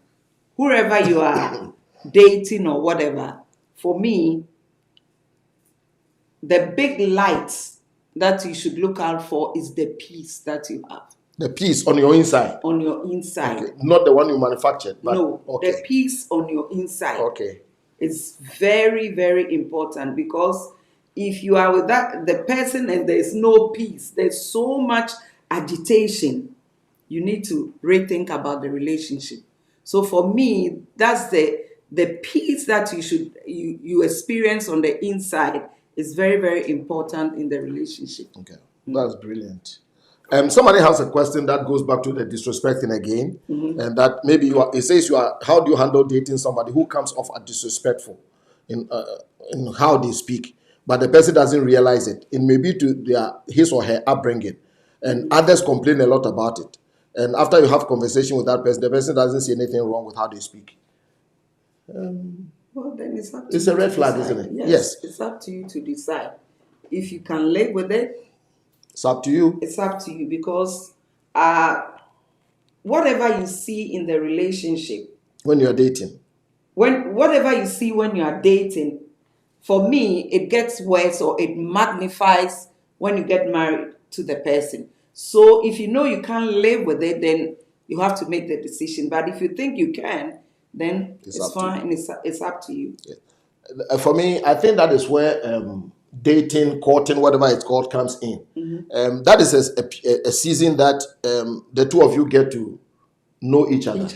whoever you are, dating or whatever, for me, the big light that you should look out for is the peace that you have. The peace on your inside. On your inside. Okay. Not the one you manufactured. But, no, okay. The peace on your inside. Okay. It's very, very important, because if you are with the person and there's no peace, there's so much agitation, you need to rethink about the relationship. So for me, that's the peace that you experience on the inside is very, very important in the relationship. Okay, that's brilliant. Somebody has a question that goes back to the disrespecting again, and that maybe it says how do you handle dating somebody who comes off as disrespectful in how they speak, but the person doesn't realize it. It may be to his or her upbringing, and others complain a lot about it. And after you have conversation with that person, the person doesn't see anything wrong with how they speak. Well, then it's up to it's you a red to flag, decide. isn't it? Yes, it's up to you to decide. If you can live with it, it's up to you. It's up to you, because whatever you see in the relationship when you're dating, whatever you see when you are dating, for me, it gets worse or it magnifies when you get married to the person. So if you know you can't live with it, then you have to make the decision. But if you think you can, then it's fine. It's up to you. Yeah. For me, I think that is where dating, courting, whatever it's called, comes in. That is a season that the two of you get to know each other.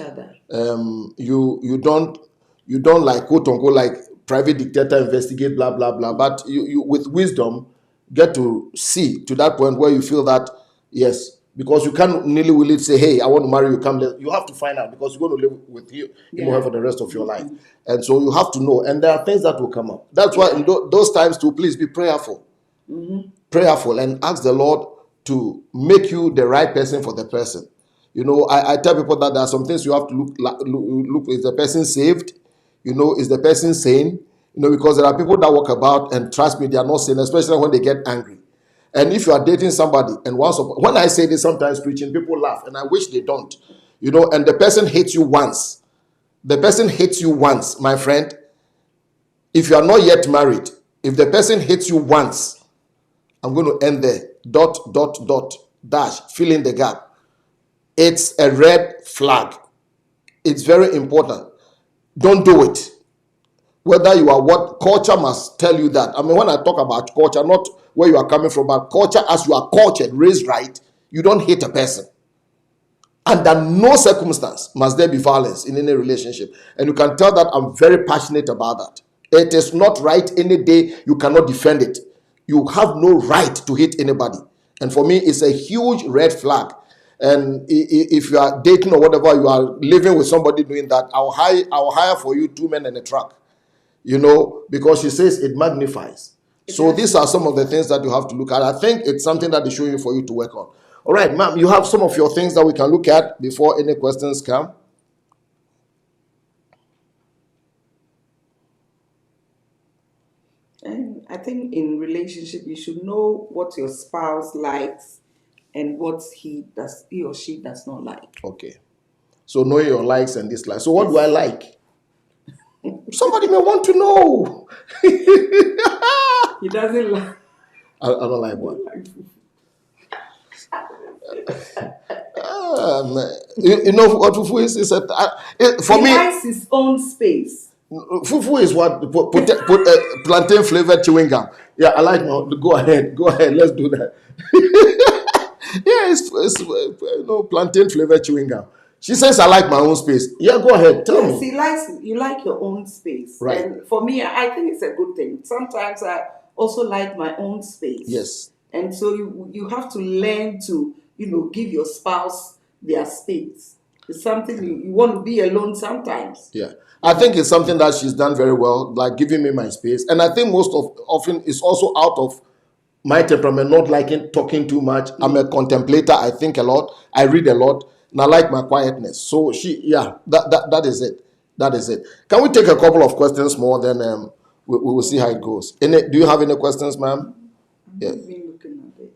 You don't like, quote unquote, like private dictator investigate, blah blah blah. But you with wisdom get to see to that point where you feel that yes, because you can't nilly-willy say, "Hey, I want to marry you." You have to find out, because you're going to live with him for the rest of your life, and so you have to know. And there are things that will come up. That's why in those times, to please be prayerful, prayerful, and ask the Lord to make you the right person for the person. You know, I tell people that there are some things you have to look. Is the person saved? You know, is the person sane? You know, because there are people that walk about, and trust me, they are not sane, especially when they get angry. And if you are dating somebody, and when I say this, sometimes preaching, people laugh, and I wish they don't. You know, and the person hates you once. The person hates you once, my friend. If you are not yet married, if the person hates you once, I'm going to end there. ... dash, fill in the gap. It's a red flag. It's very important. Don't do it. Whether you are what, culture must tell you that. I mean, when I talk about culture, not where you are coming from, but culture as you are cultured, raised right, you don't hate a person. Under no circumstance must there be violence in any relationship. And you can tell that I'm very passionate about that. It is not right any day. You cannot defend it. You have no right to hate anybody. And for me, it's a huge red flag. And if you are dating or whatever, you are living with somebody doing that, I'll hire for you 2 men and a truck. You know, because she says it magnifies. So these are some of the things that you have to look at. I think it's something that is showing for you to work on. All right, ma'am, you have some of your things that we can look at before any questions come. And I think in relationship, you should know what your spouse likes and what he or she does not like. Okay. So knowing your likes and dislikes. So what do I like? Somebody may want to know. He doesn't like. I don't like what? You know what Fufu is? For He me, likes his own space. Fufu is what put plantain flavored chewing gum. Yeah, I like. Go ahead, Let's do that. Yeah, it's plantain flavored chewing gum. She says I like my own space. Yeah, go ahead. Tell Yes, me. you like your own space. Right. And for me, I think it's a good thing. Sometimes I also like my own space. Yes. And so you have to learn to, give your spouse their space. It's something you want to be alone sometimes. Yeah. I think it's something that she's done very well, like giving me my space. And I think often it's also out of my temperament, not liking talking too much. I'm a contemplator. I think a lot. I read a lot, and I like my quietness. So that is it. That is it. Can we take a couple of questions more? Then we will see how it goes. Do you have any questions, ma'am? Yeah. I've been looking at it.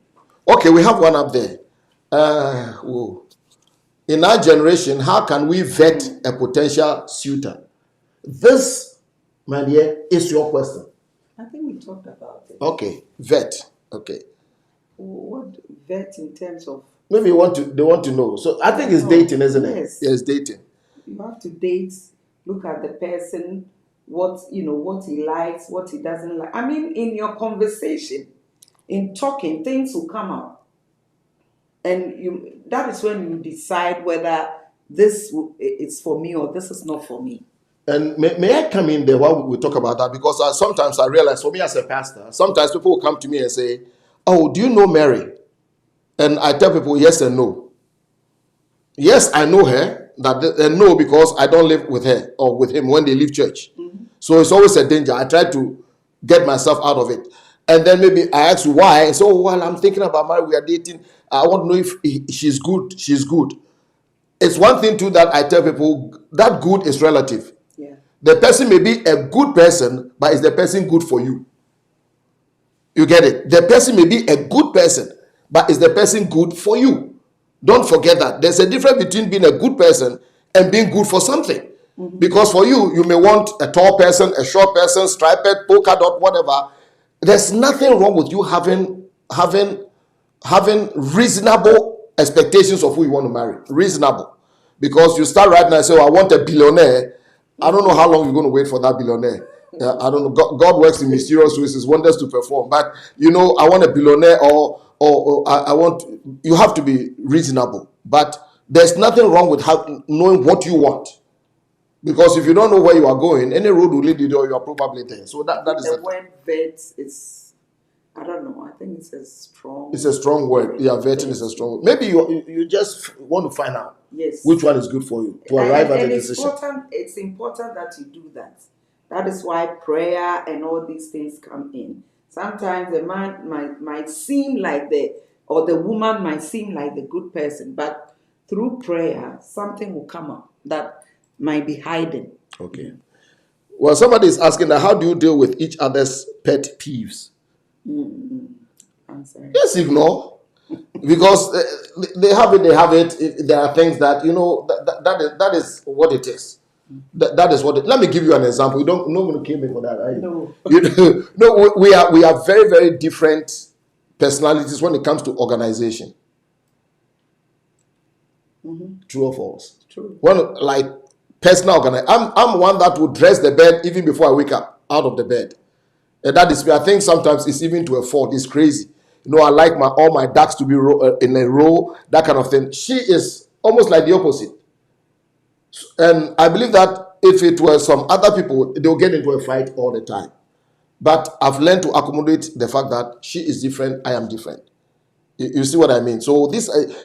Okay, we have one up there. In our generation, how can we vet a potential suitor? This, my dear, is your question. I think we talked about it. Okay, vet. Okay. What vet in terms of? Maybe they want to know. So I think it's dating, isn't it? Yes. Yeah, it's dating. You have to date, look at the person, what he likes, what he doesn't like. I mean, in your conversation, in talking, things will come out. And that is when you decide whether this is for me or this is not for me. And may I come in there while we talk about that? Because sometimes I realize, for me as a pastor, sometimes people will come to me and say, "Oh, do you know Mary?" And I tell people yes and no. Yes, I know her, and no, because I don't live with her or with him when they leave church. Mm-hmm. So it's always a danger. I try to get myself out of it. And then maybe I ask why. So while I'm thinking about Mary, we are dating, I want to know if she's good. She's good. It's one thing too that I tell people that good is relative. Yeah. The person may be a good person, but is the person good for you? You get it? The person may be a good person, but is the person good for you? Don't forget that. There's a difference between being a good person and being good for something. Mm-hmm. Because for you may want a tall person, a short person, striped, polka dot, whatever. There's nothing wrong with you having reasonable expectations of who you want to marry. Reasonable. Because you start right now and say, I want a billionaire. I don't know how long you're going to wait for that billionaire. I don't know. God works in mysterious ways. His wonders to perform. But, I want a billionaire or I want... You have to be reasonable. But there's nothing wrong with knowing what you want. Because if you don't know where you are going, any road will lead you there, you are probably there. So that is the word vet is... I don't know. I think it's a strong... It's a strong word. Yeah, vetting is a strong word. Maybe you just want to find out which one is good for you to arrive at a decision. It's important that you do that. That is why prayer and all these things come in. Sometimes the man might seem like the woman might seem like the good person, but through prayer, something will come up that might be hidden. Okay. Well, somebody is asking that how do you deal with each other's pet peeves? I'm sorry. Just ignore. Because they have it. There are things that, that is what it is. That is what let me give you an example. You don't know when you came in for that, right? No. No, we are very, very different personalities when it comes to organization. Mm-hmm. True or false? True. Like personal organization. I'm one that would dress the bed even before I wake up out of the bed. And that is me. I think sometimes it's even to a fault. It's crazy. I like all my ducks to be in a row, that kind of thing. She is almost like the opposite. And I believe that if it were some other people, they'll get into a fight all the time. But I've learned to accommodate the fact that she is different, I am different. You see what I mean? So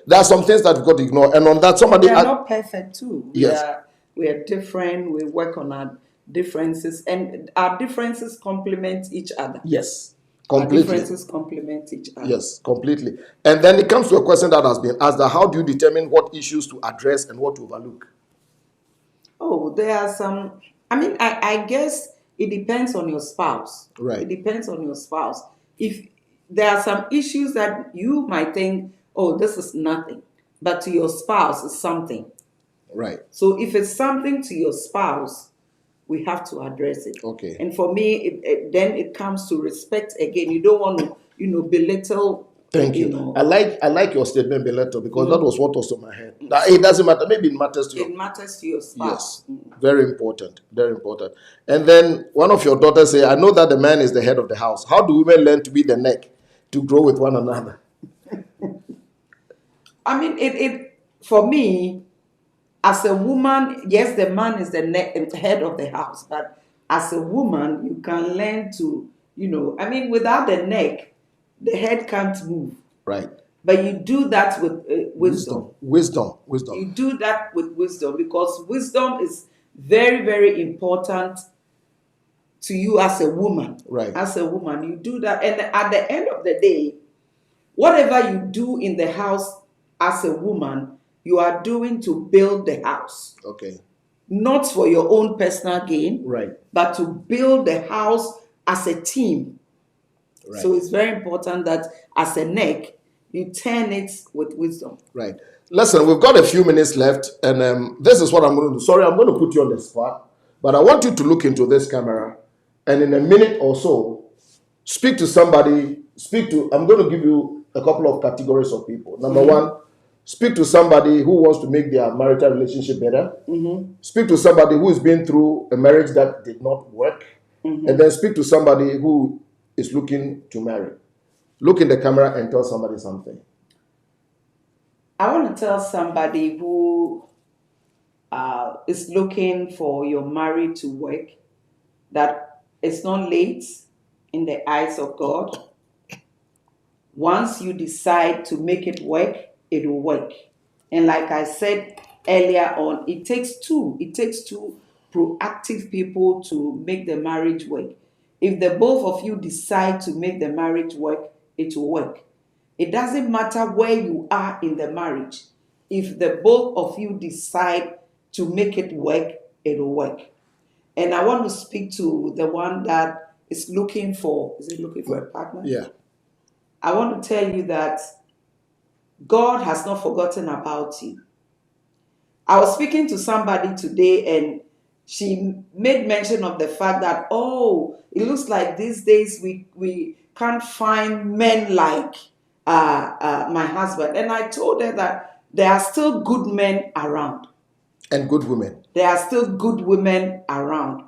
there are some things that we've got to ignore. And on that, somebody... We are not perfect too. Yes. We are different. We work on our differences. And our differences complement each other. Yes. Completely. Our differences complement each other. Yes, completely. And then it comes to a question that has been asked, that how do you determine what issues to address and what to overlook? Oh, there are some... I guess it depends on your spouse. Right. It depends on your spouse. If there are some issues that you might think, oh, this is nothing. But to your spouse, it's something. Right. So if it's something to your spouse, we have to address it. Okay. And for me, then it comes to respect again. You don't want to, belittle Thank you. I like your statement, Beleto, because that was what was on my head. Now, it doesn't matter. Maybe it matters to you. It matters to your spouse. Yes, very important, very important. And then one of your daughters say, I know that the man is the head of the house. How do women learn to be the neck to grow with one another? I mean, it for me, as a woman, yes, the man is the head of the house, but as a woman, you can learn to, I mean, without the neck, the head can't move. Right. But you do that with wisdom. Wisdom. You do that with wisdom, because wisdom is very, very important to you as a woman. Right. As a woman, you do that. And at the end of the day, whatever you do in the house as a woman, you are doing to build the house. Okay. Not for your own personal gain, right, but to build the house as a team. Right. So it's very important that as a neck, you turn it with wisdom. Right. Listen, we've got a few minutes left, and this is what I'm going to do. Sorry, I'm going to put you on the spot, but I want you to look into this camera, and in a minute or so, speak to somebody. I'm going to give you a couple of categories of people. Number one, speak to somebody who wants to make their marital relationship better. Speak to somebody who has been through a marriage that did not work. And then speak to somebody who is looking to marry. Look in the camera and tell somebody something. I want to tell somebody who is looking for your marriage to work that it's not late in the eyes of God. Once you decide to make it work, it will work. And like I said earlier on, it takes two. It takes two proactive people to make the marriage work. If the both of you decide to make the marriage work, it will work. It doesn't matter where you are in the marriage. If the both of you decide to make it work, it will work. And I want to speak to the one that is looking for a partner? Yeah. I want to tell you that God has not forgotten about you. I was speaking to somebody today, and she made mention of the fact that, it looks like these days we can't find men like my husband. And I told her that there are still good men around. And good women. There are still good women around.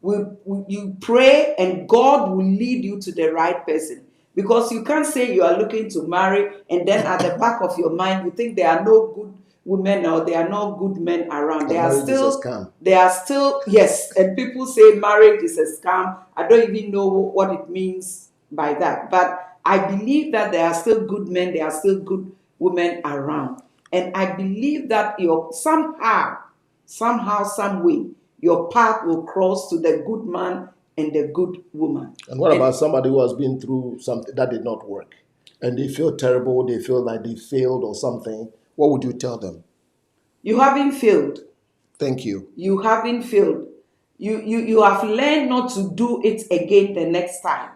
You pray and God will lead you to the right person. Because you can't say you are looking to marry and then at the back of your mind you think there are no good women or there are no good men around. There are still, yes. And people say marriage is a scam. I don't even know what it means by that. But I believe that there are still good men, there are still good women around. And I believe that somehow, some way, your path will cross to the good man and the good woman. And what about somebody who has been through something that did not work? And they feel terrible, they feel like they failed or something. What would you tell them? You haven't failed. Thank you. You haven't failed. You have learned not to do it again the next time.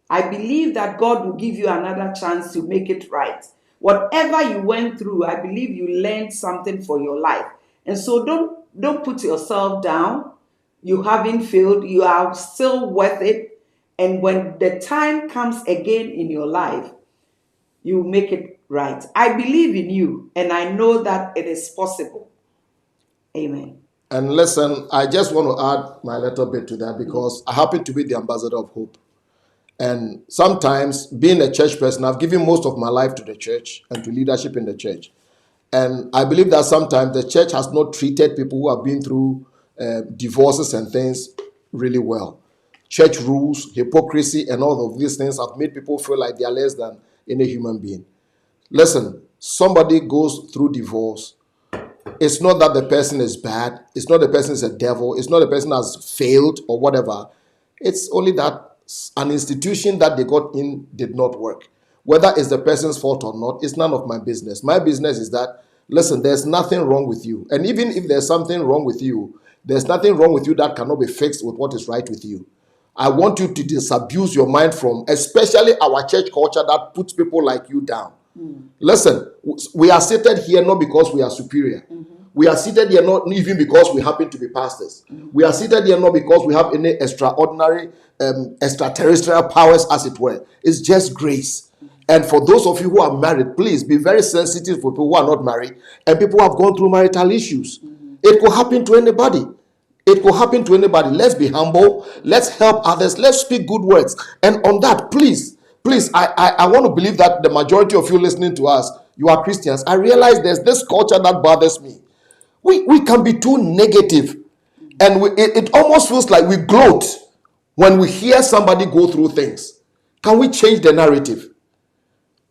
I believe that God will give you another chance to make it right. Whatever you went through, I believe you learned something for your life. And so don't put yourself down. You haven't failed. You are still worth it. And when the time comes again in your life, you make it right. I believe in you, and I know that it is possible. Amen. And listen, I just want to add my little bit to that because I happen to be the ambassador of hope. And sometimes, being a church person, I've given most of my life to the church and to leadership in the church. And I believe that sometimes the church has not treated people who have been through divorces and things really well. Church rules, hypocrisy, and all of these things have made people feel like they are less than any human being. Listen, somebody goes through divorce. It's not that the person is bad. It's not the person is a devil. It's not the person has failed or whatever. It's only that an institution that they got in did not work. Whether it's the person's fault or not, it's none of my business. My business is that, listen, there's nothing wrong with you. And even if there's something wrong with you, there's nothing wrong with you that cannot be fixed with what is right with you. I want you to disabuse your mind from, especially our church culture that puts people like you down. Listen, we are seated here not because we are superior. We are seated here not even because we happen to be pastors. We are seated here not because we have any extraordinary, extraterrestrial powers, as it were. It's just grace. And for those of you who are married, please be very sensitive for people who are not married and people who have gone through marital issues. It could happen to anybody. It could happen to anybody. Let's be humble. Let's help others. Let's speak good words. And on that, please, I want to believe that the majority of you listening to us, you are Christians. I realize there's this culture that bothers me. We can be too negative, and it almost feels like we gloat when we hear somebody go through things. Can we change the narrative?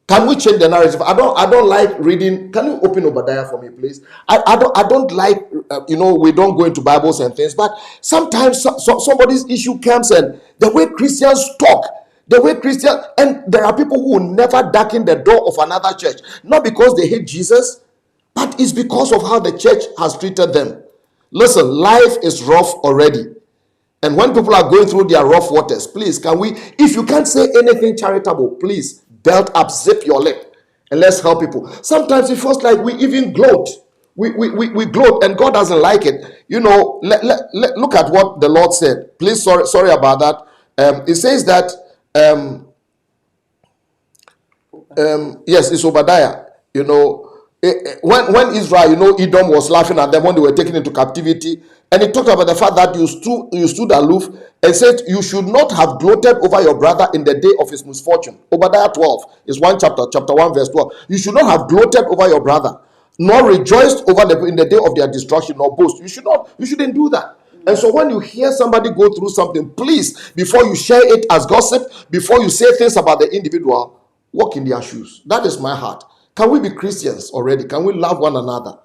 Can we change the narrative? I don't like reading. Can you open Obadiah for me, please? I don't like we don't go into Bibles and things, but sometimes somebody's issue comes, and the way Christians talk, and there are people who will never darken the door of another church, not because they hate Jesus, but it's because of how the church has treated them. Listen, life is rough already. And when people are going through their rough waters, please, if you can't say anything charitable, please belt up, zip your lip, and let's help people. Sometimes it feels like we even gloat. We gloat, and God doesn't like it. Look at what the Lord said. Please, sorry about that. It says that yes, it's Obadiah. When Israel, Edom was laughing at them when they were taken into captivity, and he talked about the fact that you stood aloof and said you should not have gloated over your brother in the day of his misfortune. Obadiah 12 is one chapter 1 verse 12. You should not have gloated over your brother, nor rejoiced over in the day of their destruction, nor boast. You shouldn't do that. And so when you hear somebody go through something, please, before you share it as gossip, before you say things about the individual, walk in their shoes. That is my heart. Can we be Christians already? Can we love one another?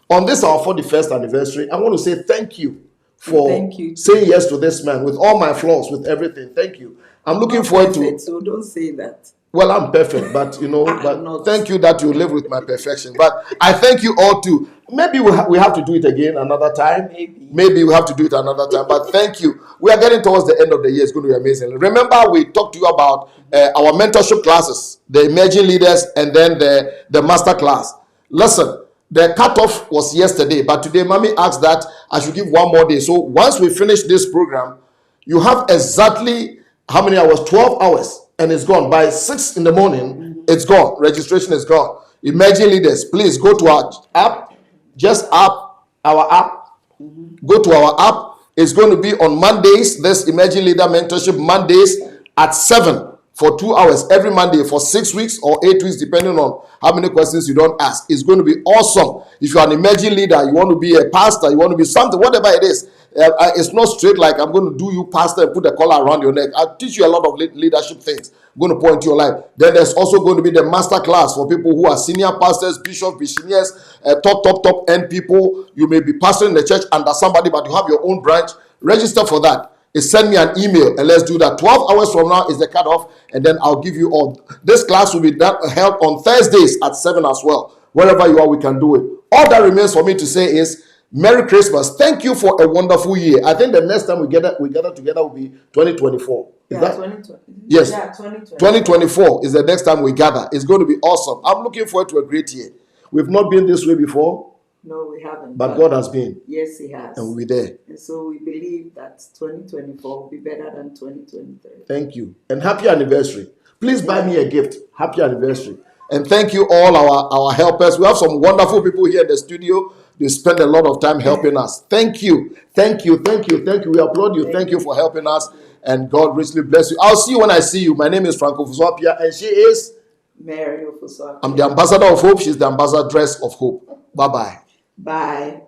On this, our 41st anniversary, I want to say thank you for saying yes to this man with all my flaws, with everything. Thank you. I'm looking forward to. So don't say that. Well, I'm perfect, but thank you that you live with my perfection. But I thank you all too. Maybe we have to do it again another time. Maybe we have to do it another time. But thank you. We are getting towards the end of the year. It's going to be amazing. Remember, we talked to you about our mentorship classes, the emerging leaders, and then the master class. Listen, the cutoff was yesterday, but today, Mommy asked that I should give one more day. So once we finish this program, you have exactly how many hours? 12 hours. And it's gone. By 6 in the morning, it's gone. Registration is gone. Emerging leaders, please go to our app. Our app. Go to our app. It's going to be on Mondays, this Emerging Leader Mentorship Mondays at 7 for 2 hours every Monday for 6 weeks or 8 weeks, depending on how many questions you don't ask. It's going to be awesome. If you're an emerging leader, you want to be a pastor, you want to be something, whatever it is. It's not straight like I'm going to do you pastor and put a collar around your neck. I'll teach you a lot of leadership things. I'm going to point to your life. Then there's also going to be the master class for people who are senior pastors, bishops, missionaries, top end people. You may be pastoring the church under somebody, but you have your own branch. Register for that. Send me an email and let's do that. 12 hours from now is the cutoff, and then I'll give you all. This class will be held on Thursdays at 7 as well. Wherever you are, we can do it. All that remains for me to say is Merry Christmas. Thank you for a wonderful year. I think the next time we gather together will be 2024. Is that 2020? Yes. Yeah, 2020. 2024 is the next time we gather. It's going to be awesome. I'm looking forward to a great year. We've not been this way before. No, we haven't. But God has been. Yes, He has. And we'll be there. And so we believe that 2024 will be better than 2023. Thank you. And happy anniversary. Please buy me a gift. Happy anniversary. And thank you all our helpers. We have some wonderful people here in the studio. They spend a lot of time helping us. Thank you. Thank you. Thank you. Thank you. We applaud you. Thank you for helping us. And God richly bless you. I'll see you when I see you. My name is Ofosu-Appiah, and she is Mary Ofosu-Appiah. I'm the ambassador of hope. She's the ambassadress of hope. Bye-bye. Bye.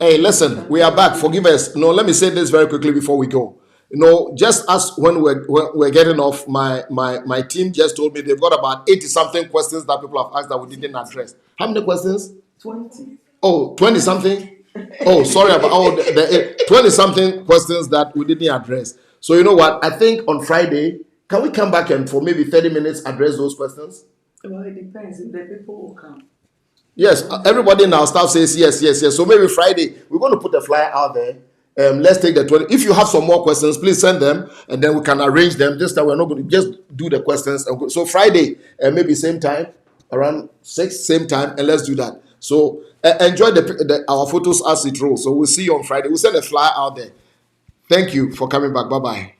Hey, listen, we are back. Forgive us. No, let me say this very quickly before we go. Just as when we're getting off, my team just told me they've got about 80 something questions that people have asked that we didn't address. How many questions? 20. Oh, 20 something. Oh, sorry about the 20 something questions that we didn't address. So you know what? I think on Friday, can we come back and for maybe 30 minutes address those questions? Well, it depends if the people will come. Yes, everybody in our staff says yes, yes, yes. So maybe Friday we're going to put a flyer out there. Let's take the 20. If you have some more questions, please send them, and then we can arrange them. This time we're not going to just do the questions. So Friday, maybe same time, around 6, same time, and let's do that. So enjoy our photos as it rolls. So we'll see you on Friday. We'll send a flyer out there. Thank you for coming back. Bye bye.